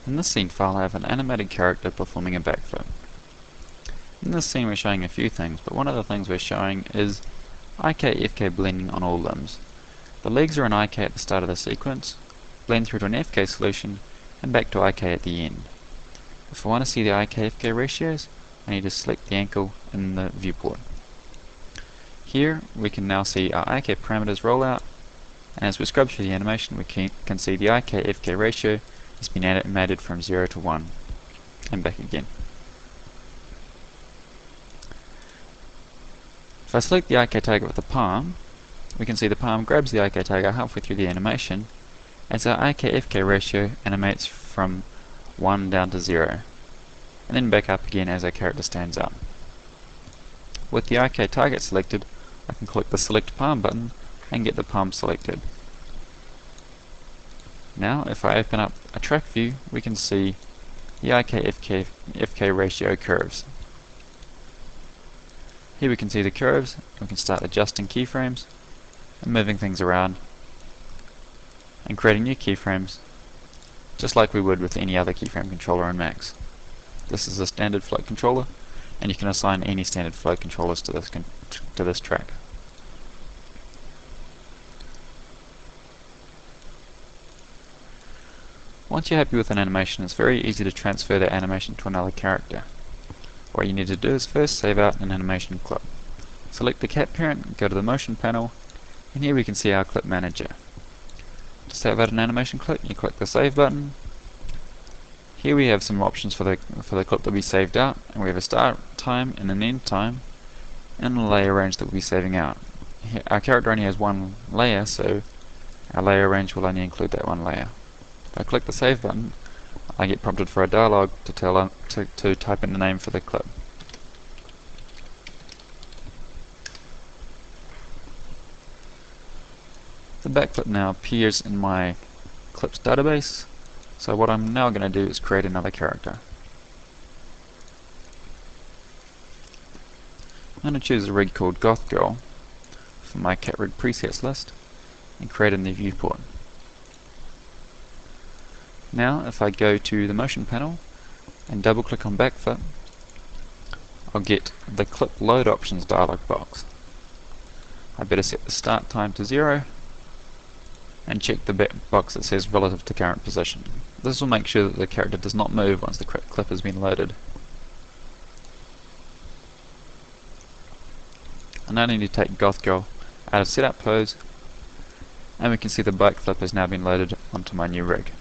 In this scene file I have an animated character performing a backflip. In this scene we're showing a few things, but one of the things we're showing is IK-FK blending on all limbs. The legs are in IK at the start of the sequence, blend through to an FK solution, and back to IK at the end. If I want to see the IK-FK ratios, I need to select the ankle in the viewport. Here we can now see our IK parameters roll out, and as we scrub through the animation we can see the IK-FK ratio has been animated from 0 to 1, and back again. If I select the IK target with the palm, we can see the palm grabs the IK target halfway through the animation, as our IK-FK ratio animates from 1 down to 0, and then back up again as our character stands up. With the IK target selected, I can click the Select Palm button and get the palm selected. Now, if I open up a track view, we can see the IK-FK ratio curves. Here we can see the curves, we can start adjusting keyframes, and moving things around, and creating new keyframes, just like we would with any other keyframe controller in Max. This is a standard float controller, and you can assign any standard float controllers to this track. Once you're happy with an animation, it's very easy to transfer that animation to another character. What you need to do is first save out an animation clip. Select the cat parent, go to the motion panel, and here we can see our clip manager. To save out an animation clip, you click the save button. Here we have some options for the clip to be saved out, and we have a start time and an end time, and a layer range that we'll be saving out. Here, our character only has one layer, so our layer range will only include that one layer. If I click the save button, I get prompted for a dialog to type in the name for the clip. The backflip now appears in my clips database, so what I'm now going to do is create another character. I'm going to choose a rig called Goth Girl from my cat rig presets list and create a new viewport. Now if I go to the motion panel and double click on backflip, I'll get the clip load options dialog box. I better set the start time to 0 and check the box that says relative to current position. This will make sure that the character does not move once the clip has been loaded. I now need to take Goth Girl out of setup pose, and we can see the backflip has now been loaded onto my new rig.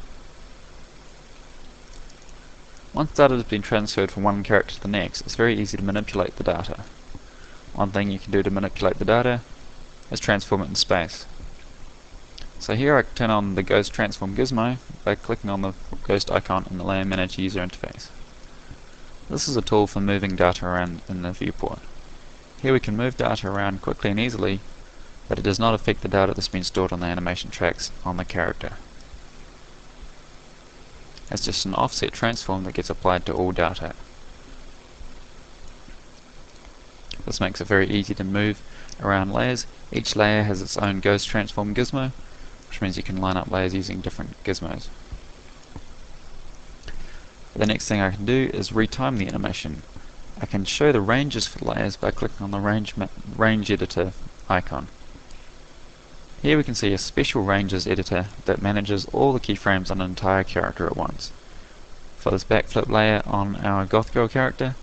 Once data has been transferred from one character to the next, it's very easy to manipulate the data. One thing you can do to manipulate the data is transform it in space. So here I turn on the Ghost Transform gizmo by clicking on the ghost icon in the Layer Manager user interface. This is a tool for moving data around in the viewport. Here we can move data around quickly and easily, but it does not affect the data that's been stored on the animation tracks on the character. It's just an offset transform that gets applied to all data. This makes it very easy to move around layers. Each layer has its own Ghost Transform gizmo, which means you can line up layers using different gizmos. The next thing I can do is retime the animation. I can show the ranges for layers by clicking on the range editor icon. Here we can see a special ranges editor that manages all the keyframes on an entire character at once. For this backflip layer on our Goth Girl character,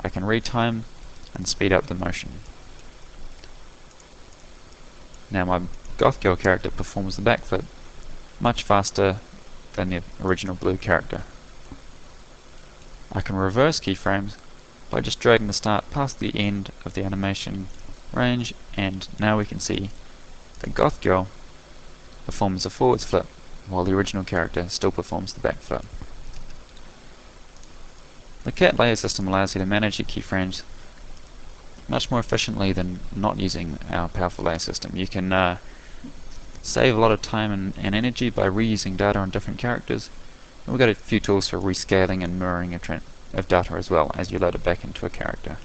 I can retime and speed up the motion. Now my Goth Girl character performs the backflip much faster than the original blue character. I can reverse keyframes by just dragging the start past the end of the animation range, and now we can see that Goth Girl performs a forwards flip while the original character still performs the backflip. The cat layer system allows you to manage your keyframes much more efficiently than not using our powerful layer system. You can save a lot of time and energy by reusing data on different characters. And we've got a few tools for rescaling and mirroring of data as well as you load it back into a character.